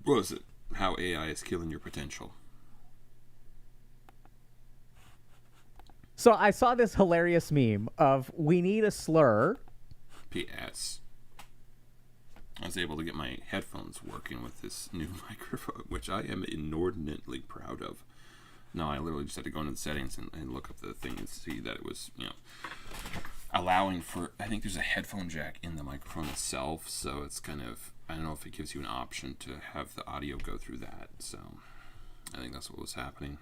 What was it? How AI is killing your potential. So I saw this hilarious meme of we need a slur. P.S. I was able to get my headphones working with this new microphone, which I am inordinately proud of. No, I literally just had to go into the settings and look up the thing and see that it was, allowing for, I think there's a headphone jack in the microphone itself, so it's kind of, I don't know if it gives you an option to have the audio go through that, so I think that's what was happening.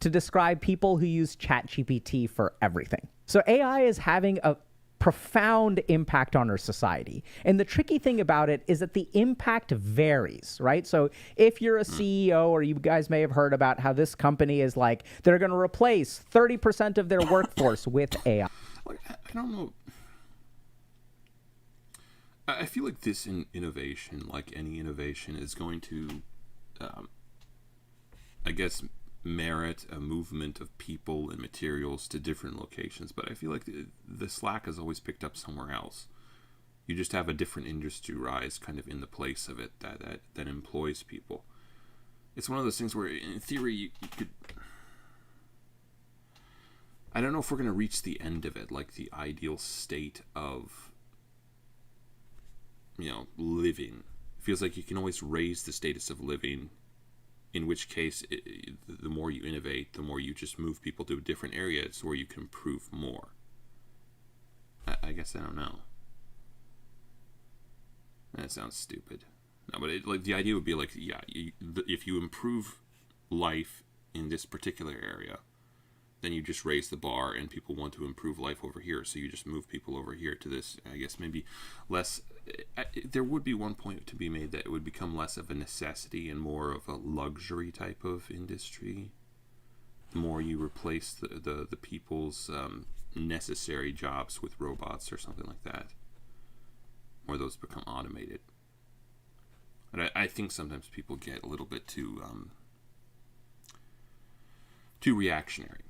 To describe people who use ChatGPT for everything. So AI is having a profound impact on our society. And the tricky thing about it is that the impact varies, right? So if you're a CEO, or you guys may have heard about how this company is like, they're going to replace 30% of their workforce with AI. Like, I don't know. I feel like this innovation, like any innovation, is going to, I guess, merit a movement of people and materials to different locations, but I feel like the slack is always picked up somewhere else. You just have a different industry rise kind of in the place of it that employs people. It's one of those things where in theory you could, I don't know if we're going to reach the end of it, like the ideal state of living. It feels like you can always raise the status of living, in which case, the more you innovate, the more you just move people to different areas where you can improve more. I guess I don't know. That sounds stupid. No, but the idea would be like, if you improve life in this particular area, then you just raise the bar and people want to improve life over here. So you just move people over here to this, I guess maybe less. There would be one point to be made that it would become less of a necessity and more of a luxury type of industry. The more you replace the people's necessary jobs with robots or something like that, or those become automated. But I think sometimes people get a little bit too reactionary.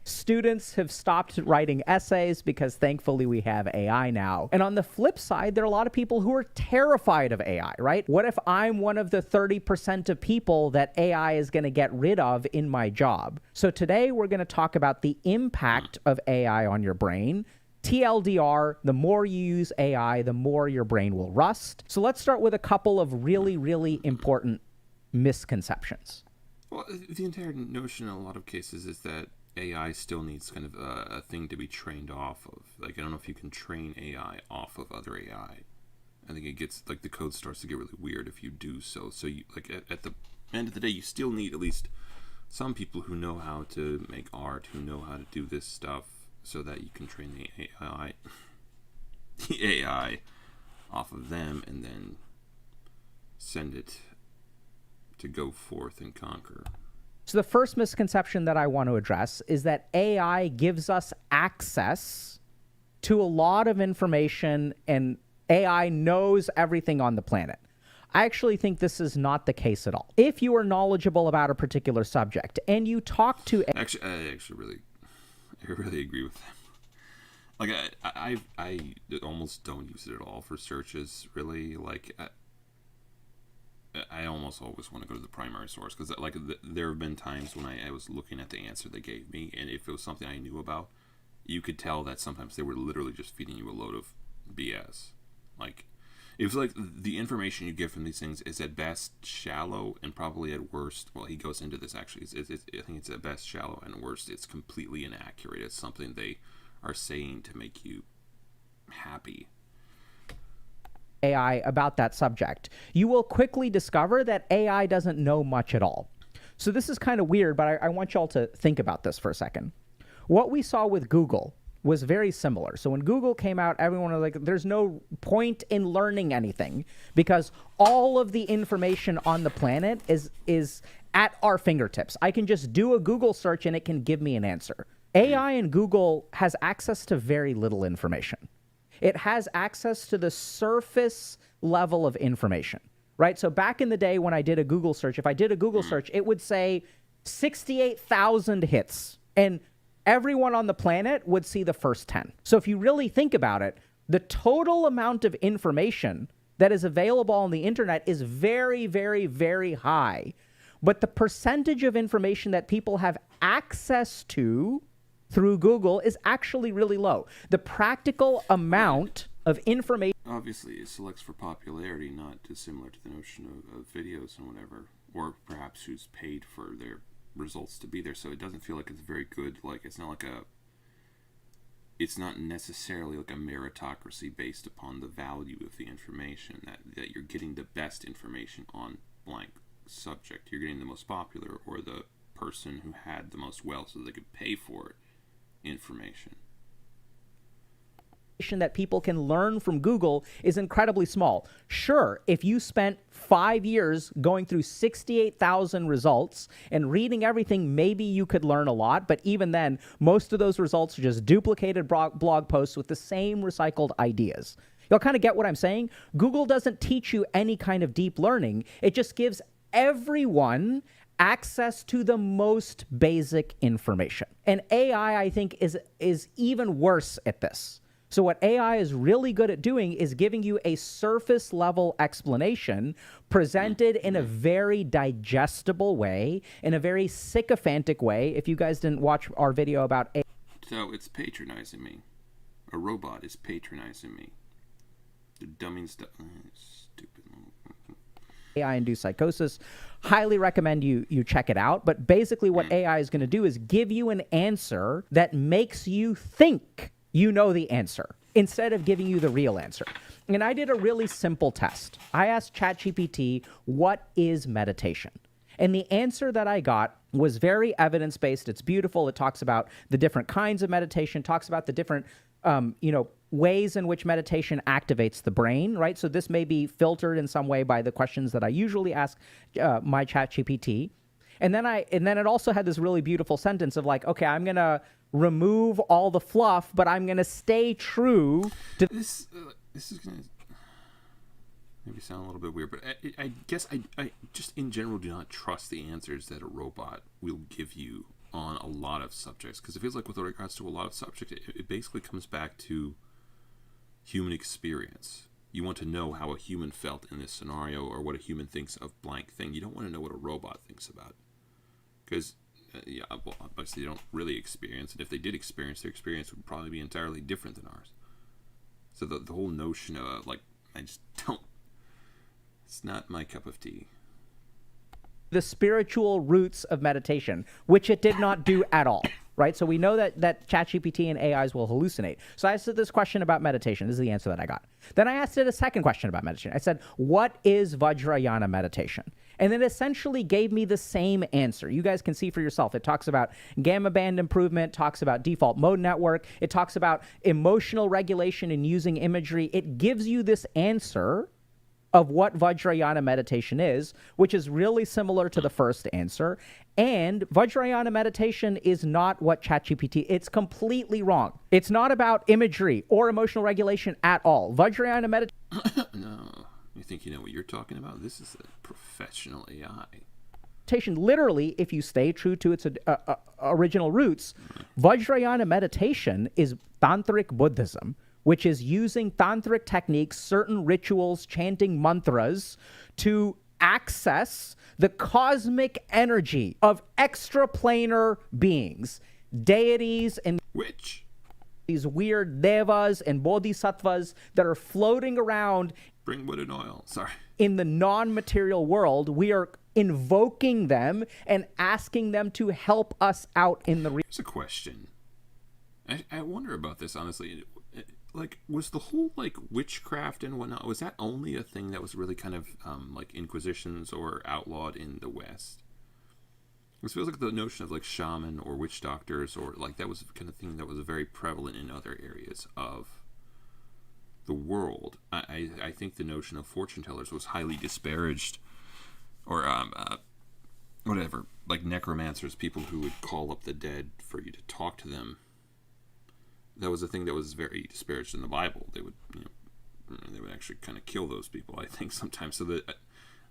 Students have stopped writing essays because thankfully we have AI now. And on the flip side, there are a lot of people who are terrified of AI, right? What if I'm one of the 30% of people that AI is going to get rid of in my job? So today we're going to talk about the impact of AI on your brain. TLDR, the more you use AI, the more your brain will rust. So let's start with a couple of really, really important misconceptions. Well, the entire notion in a lot of cases is that AI still needs kind of a thing to be trained off of. Like, I don't know if you can train AI off of other AI. I think it gets, like, the code starts to get really weird if you do so. So, you, like, at the end of the day, you still need at least some people who know how to make art, who know how to do this stuff, so that you can train the AI off of them and then send it to go forth and conquer. So the first misconception that I want to address is that AI gives us access to a lot of information and AI knows everything on the planet. I actually think this is not the case at all. If you are knowledgeable about a particular subject and you talk to... I really agree with them. Like, I almost don't use it at all for searches, really. Like, I almost always want to go to the primary source, because like there have been times when I was looking at the answer they gave me, and if it was something I knew about, you could tell that sometimes they were literally just feeding you a load of BS. Like, it was like the information you get from these things is at best shallow and probably at worst, well, he goes into this actually, I think it's at best shallow and worst it's completely inaccurate. It's something they are saying to make you happy. AI about that subject, you will quickly discover that AI doesn't know much at all. So this is kind of weird, but I want y'all to think about this for a second. What we saw with Google was very similar. So when Google came out, everyone was like, there's no point in learning anything because all of the information on the planet is at our fingertips. I can just do a Google search and it can give me an answer. AI in Google has access to very little information. It has access to the surface level of information, right? So back in the day when I did a Google search, if I did a Google search, it would say 68,000 hits, and everyone on the planet would see the first 10. So if you really think about it, the total amount of information that is available on the internet is very, very, very high. But the percentage of information that people have access to through Google is actually really low. The practical amount of information. Obviously, it selects for popularity, not dissimilar to the notion of videos and whatever, or perhaps who's paid for their results to be there. So it doesn't feel like it's very good. Like it's not necessarily like a meritocracy based upon the value of the information, that you're getting the best information on blank subject. You're getting the most popular or the person who had the most wealth so they could pay for it information. That people can learn from Google is incredibly small. Sure, if you spent 5 years going through 68,000 results and reading everything, maybe you could learn a lot. But even then, most of those results are just duplicated blog posts with the same recycled ideas. You'll kind of get what I'm saying? Google doesn't teach you any kind of deep learning. It just gives everyone access to the most basic information. And AI, I think, is even worse at this. So what AI is really good at doing is giving you a surface level explanation presented in a very digestible way, in a very sycophantic way. If you guys didn't watch our video about AI. So it's patronizing me. A robot is patronizing me. The dumbing stuff. Stupid. AI-induced psychosis. Highly recommend you check it out. But basically what AI is going to do is give you an answer that makes you think you know the answer instead of giving you the real answer. And I did a really simple test. I asked ChatGPT, what is meditation? And the answer that I got was very evidence-based. It's beautiful. It talks about the different kinds of meditation, talks about the different, ways in which meditation activates the brain, right? So this may be filtered in some way by the questions that I usually ask my ChatGPT. And then it also had this really beautiful sentence of like, okay, I'm going to remove all the fluff, but I'm going to stay true to this is going to maybe sound a little bit weird, but I guess I just in general do not trust the answers that a robot will give you on a lot of subjects, because it feels like with regards to a lot of subjects, it basically comes back to human experience. You want to know how a human felt in this scenario, or what a human thinks of blank thing. You don't want to know what a robot thinks about it, because obviously they don't really experience, and if they did experience, their experience would probably be entirely different than ours. So the whole notion of I just don't, it's not my cup of tea. the spiritual roots of meditation, which it did not do at all, right? So we know that ChatGPT and AIs will hallucinate. So I asked it this question about meditation. This is the answer that I got. Then I asked it a second question about meditation. I said, what is Vajrayana meditation? And it essentially gave me the same answer. You guys can see for yourself. It talks about gamma band improvement, talks about default mode network. It talks about emotional regulation and using imagery. It gives you this answer of what Vajrayana meditation is, which is really similar to the first answer. And Vajrayana meditation is not what ChatGPT, it's completely wrong. It's not about imagery or emotional regulation at all. Vajrayana meditation. No, you think you know what you're talking about? This is a professional AI. Literally, if you stay true to its original roots, Vajrayana meditation is Tantric Buddhism, which is using tantric techniques, certain rituals, chanting mantras to access the cosmic energy of extraplanar beings, deities, and Which? these weird devas and bodhisattvas that are floating around. Bring wood and oil. Sorry. In the non-material world. We are invoking them and asking them to help us out in the Here's a question. I wonder about this, honestly. Was the whole witchcraft and whatnot, was that only a thing that was really kind of inquisitions or outlawed in the West? It feels like the notion of shaman or witch doctors or that was the kind of thing that was very prevalent in other areas of the world. I think the notion of fortune tellers was highly disparaged, or whatever, like necromancers, people who would call up the dead for you to talk to them. That was a thing that was very disparaged in the Bible. They would, they would actually kind of kill those people, I think, sometimes. So that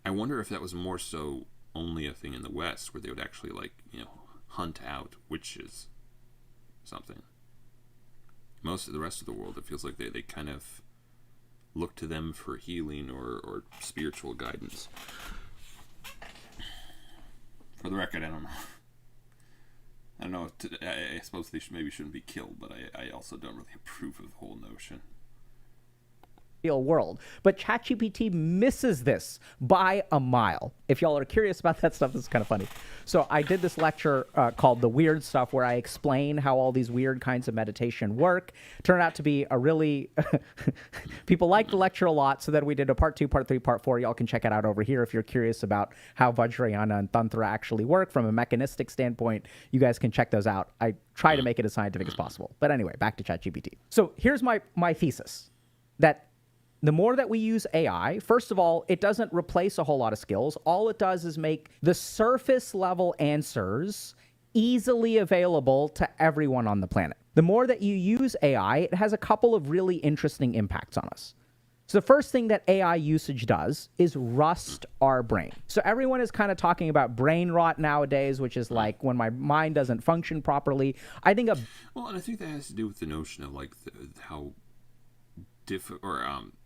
I wonder if that was more so only a thing in the West, where they would actually hunt out witches, something. Most of the rest of the world, it feels like they kind of look to them for healing or spiritual guidance. For the record, I don't know. I don't know. I suppose they maybe shouldn't be killed, but I also don't really approve of the whole notion. Real world. But ChatGPT misses this by a mile. If y'all are curious about that stuff, this is kind of funny. So I did this lecture called The Weird Stuff, where I explain how all these weird kinds of meditation work. Turned out to be a really... People liked the lecture a lot, so then we did a part 2, part 3, part 4. Y'all can check it out over here if you're curious about how Vajrayana and Tantra actually work from a mechanistic standpoint. You guys can check those out. I try to make it as scientific as possible. But anyway, back to ChatGPT. So here's my thesis, that the more that we use AI, first of all, it doesn't replace a whole lot of skills. All it does is make the surface level answers easily available to everyone on the planet. The more that you use AI, it has a couple of really interesting impacts on us. So the first thing that AI usage does is rust our brain. So everyone is kind of talking about brain rot nowadays, which is like when my mind doesn't function properly. I think and I think that has to do with the notion of like how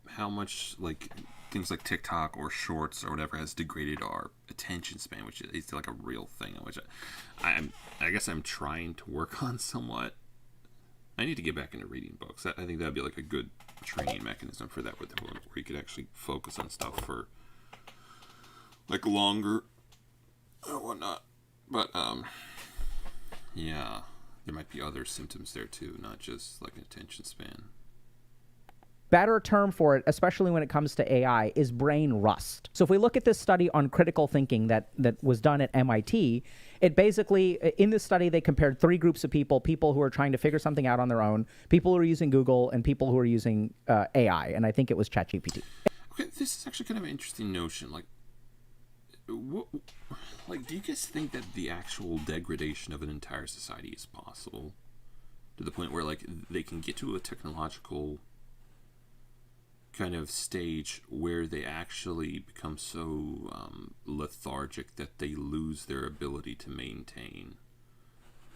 how much like things like TikTok or Shorts or whatever has degraded our attention span, which is like a real thing, which I guess I'm trying to work on somewhat. I need to get back into reading books. I think that'd be like a good training mechanism for that, where you could actually focus on stuff for like longer or whatnot. But yeah, there might be other symptoms there too, not just like an attention span. Better term for it, especially when it comes to AI, is brain rust. So if we look at this study on critical thinking that was done at MIT, it basically, in this study, they compared 3 groups of people who are trying to figure something out on their own, people who are using Google, and people who are using AI. And I think it was ChatGPT. Okay, this is actually kind of an interesting notion. Like, do you guys think that the actual degradation of an entire society is possible? To the point where, like, they can get to a technological kind of stage where they actually become so lethargic that they lose their ability to maintain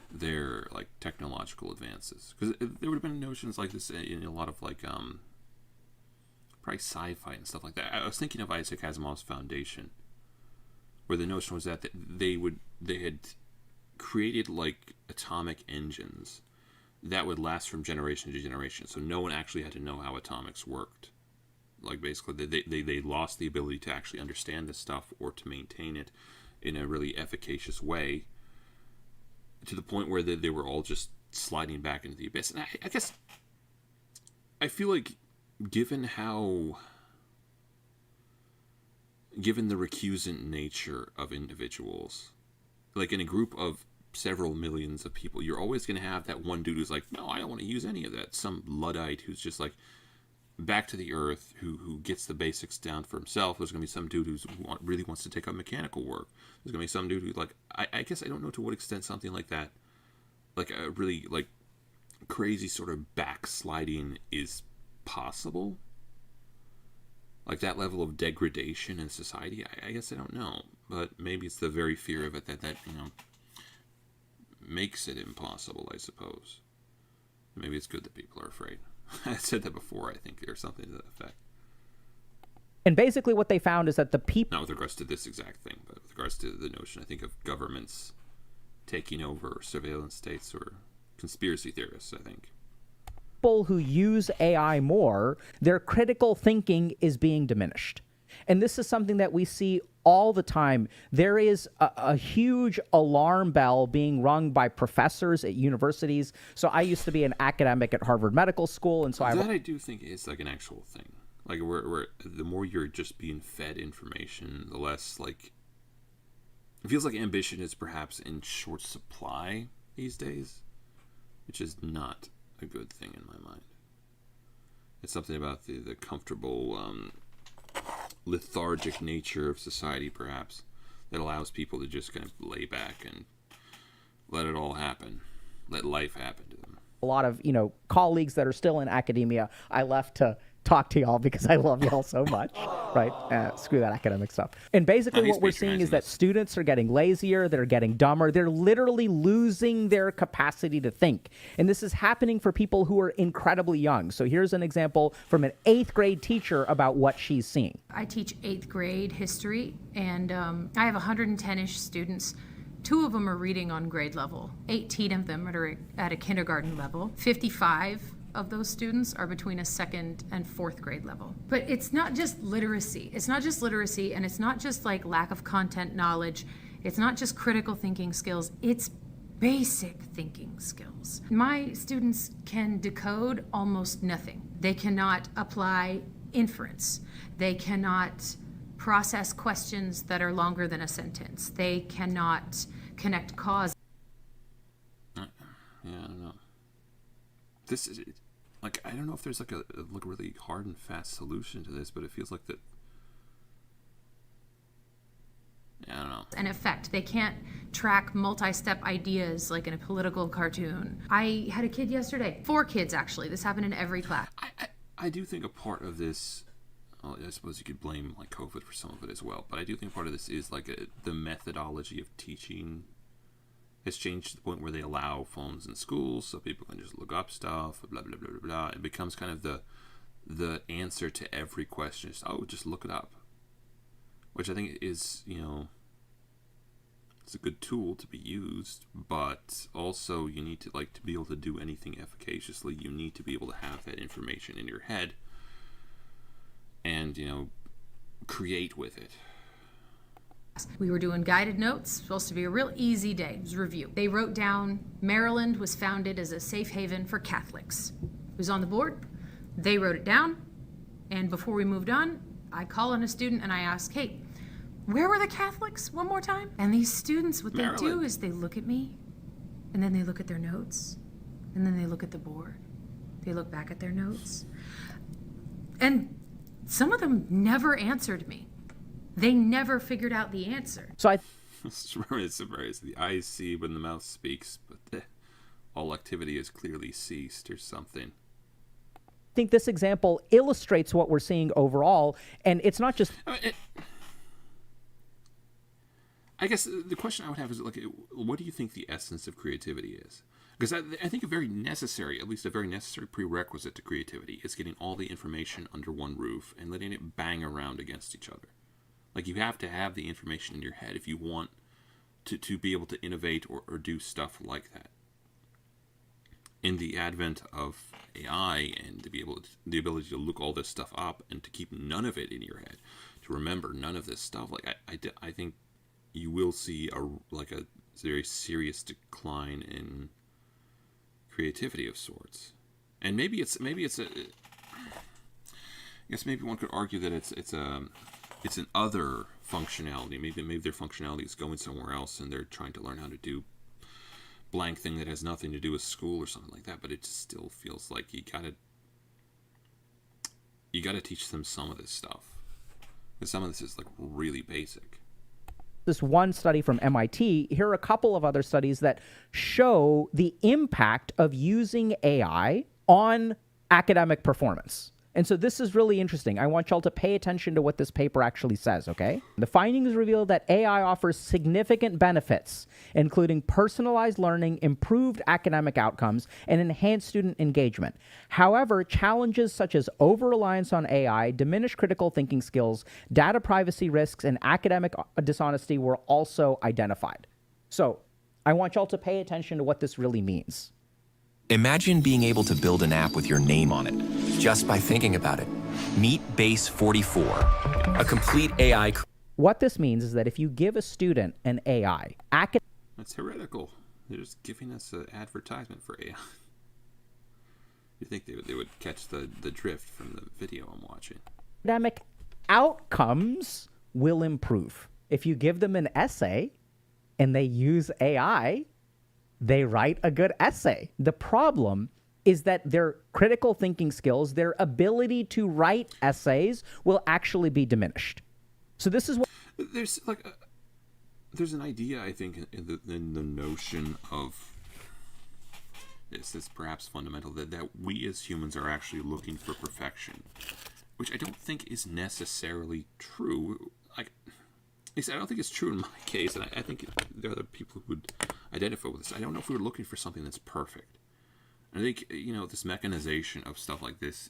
their like technological advances? Because there would have been notions like this in a lot of like probably sci-fi and stuff like that. I was thinking of Isaac Asimov's Foundation, where the notion was that they had created like atomic engines that would last from generation to generation, so no one actually had to know how atomics worked. Like basically they lost the ability to actually understand this stuff or to maintain it in a really efficacious way, to the point where they were all just sliding back into the abyss. And I guess I feel like given the recusant nature of individuals, like in a group of several millions of people, you're always going to have that one dude who's like, no, I don't want to use any of that. Some Luddite who's just like back to the earth, who gets the basics down for himself. There's going to be some dude who really wants to take up mechanical work. There's going to be some dude who, like, I guess I don't know to what extent something like that, like a really, like, crazy sort of backsliding is possible. Like, that level of degradation in society, I guess I don't know. But maybe it's the very fear of it that makes it impossible, I suppose. Maybe it's good that people are afraid. I said that before, I think, or something to that effect. And basically what they found is that the people... Not with regards to this exact thing, but with regards to the notion, I think, of governments taking over, surveillance states, or conspiracy theorists, I think. People who use AI more, their critical thinking is being diminished. And this is something that we see all the time. There is a huge alarm bell being rung by professors at universities. So I used to be an academic at Harvard Medical School, and so I do think it's like an actual thing. Like where the more you're just being fed information, the less like it feels like ambition is perhaps in short supply these days, which is not a good thing in my mind. It's something about the comfortable lethargic nature of society, perhaps, that allows people to just kind of lay back and let it all happen, let life happen to them. A lot of colleagues that are still in academia, I left to talk to y'all because I love y'all so much, right? Screw that academic stuff. And basically what we're seeing is that students are getting lazier, they're getting dumber, they're literally losing their capacity to think. And this is happening for people who are incredibly young. So here's an example from an 8th grade teacher about what she's seeing. I teach 8th grade history, and I have 110-ish students. 2 of them are reading on grade level. 18 of them are at a kindergarten level. 55 of those students are between a 2nd and 4th grade level. But it's not just literacy. It's not just literacy, and it's not just like lack of content knowledge. It's not just critical thinking skills. It's basic thinking skills. My students can decode almost nothing. They cannot apply inference. They cannot process questions that are longer than a sentence. They cannot connect cause. Yeah, I don't know. This is like, I don't know if there's like a really hard and fast solution to this, but it feels like that. I don't know. An effect. They can't track multi-step ideas like in a political cartoon. I had a kid yesterday, 4 kids actually. This happened in every class. I do think a part of this, well, I suppose you could blame like COVID for some of it as well, but I do think part of this is like the methodology of teaching has changed to the point where they allow phones in schools so people can just look up stuff, blah, blah, blah, blah, blah. It becomes kind of the answer to every question is, oh, just look it up. Which I think is, it's a good tool to be used, but also you need to, like, to be able to do anything efficaciously, you need to be able to have that information in your head and, create with it. We were doing guided notes, supposed to be a real easy day. It was review. They wrote down Maryland was founded as a safe haven for Catholics. It was on the board. They wrote it down. And before we moved on, I call on a student and I ask, hey, where were the Catholics one more time? And these students, what they do is they look at me and then they look at their notes and then they look at the board. They look back at their notes. And some of them never answered me. They never figured out the answer. So It's surprised. The eyes see when the mouth speaks, but all activity is clearly ceased or something. I think this example illustrates what we're seeing overall, and it's not just... I guess the question I would have is, like, what do you think the essence of creativity is? Because I think a very necessary prerequisite to creativity is getting all the information under one roof and letting it bang around against each other. Like, you have to have the information in your head if you want to be able to innovate or do stuff like that. In the advent of AI and the ability to look all this stuff up and to keep none of it in your head, to remember none of this stuff, like I think you will see a very serious decline in creativity of sorts. And maybe it's a. I guess maybe one could argue that it's an other functionality. Maybe their functionality is going somewhere else, and they're trying to learn how to do blank thing that has nothing to do with school or something like that. But it just still feels like you gotta teach them some of this stuff, because some of this is like really basic. This one study from MIT, here are a couple of other studies that show the impact of using AI on academic performance. And so this is really interesting. I want y'all to pay attention to what this paper actually says, okay? The findings reveal that AI offers significant benefits, including personalized learning, improved academic outcomes, and enhanced student engagement. However, challenges such as over-reliance on AI, diminished critical thinking skills, data privacy risks, and academic dishonesty were also identified. So I want y'all to pay attention to what this really means. Imagine being able to build an app with your name on it, just by thinking about it. Meet Base 44, a complete AI... What this means is that if you give a student an AI... That's heretical. They're just giving us an advertisement for AI. You think they would catch the drift from the video I'm watching. Academic outcomes will improve. If you give them an essay and they use AI... they write a good essay. The problem is that their critical thinking skills, their ability to write essays will actually be diminished. So this is what... There's an idea, I think, in the notion of... is perhaps fundamental, that we as humans are actually looking for perfection, which I don't think is necessarily true. Like, at least I don't think it's true in my case, and I think there are other people who would identify with this. I don't know if we were looking for something that's perfect. I think, this mechanization of stuff like this,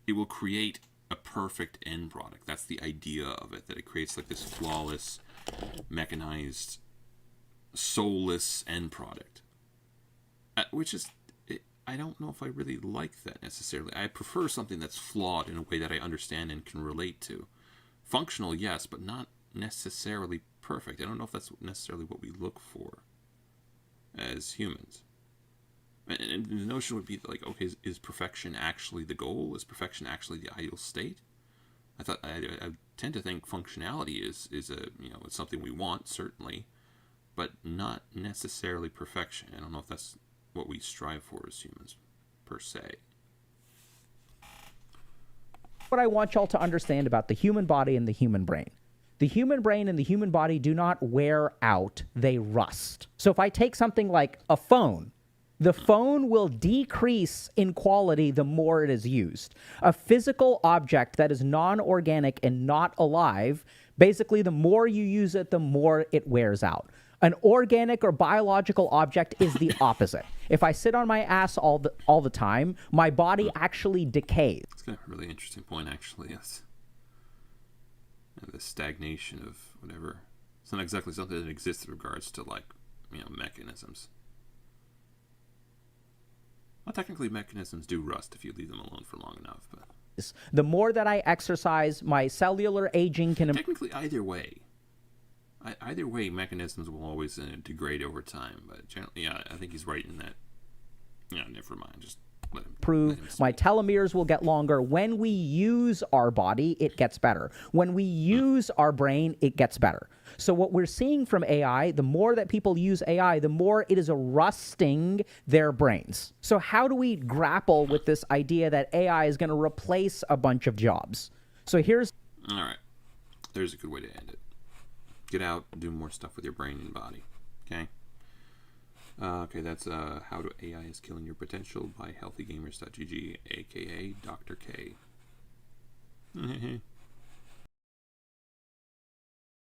it will create a perfect end product. That's the idea of it, that it creates like this flawless, mechanized, soulless end product. Which is, I don't know if I really like that necessarily. I prefer something that's flawed in a way that I understand and can relate to. Functional, yes, but not necessarily perfect. I don't know if that's necessarily what we look for as humans. And the notion would be like, okay, is perfection actually the goal? Is perfection actually the ideal state? I tend to think functionality is it's something we want, certainly, but not necessarily perfection. I don't know if that's what we strive for as humans, per se. What I want y'all to understand about the human body and the human brain. The human brain and the human body do not wear out, they rust. So if I take something like a phone, the phone will decrease in quality the more it is used. A physical object that is non-organic and not alive, basically the more you use it, the more it wears out. An organic or biological object is the opposite. If I sit on my ass all the time, my body actually decays. That's kind of a really interesting point, actually, yes. The stagnation of whatever. It's not exactly something that exists in regards to, like, mechanisms. Well, technically, mechanisms do rust if you leave them alone for long enough, but... The more that I exercise, my cellular aging can... Technically, either way, mechanisms will always degrade over time, but generally, yeah, I think he's right in that. Never mind, just let him improve. My telomeres will get longer. When we use our body, it gets better. When we use our brain, it gets better. So what we're seeing from AI, the more that people use AI, the more it is rusting their brains. So how do we grapple with this idea that AI is going to replace a bunch of jobs? So here's... All right. There's a good way to end it. Get out, do more stuff with your brain and body. Okay? Okay, that's How AI is Killing Your Potential by healthygamers.gg, a.k.a. Dr. K.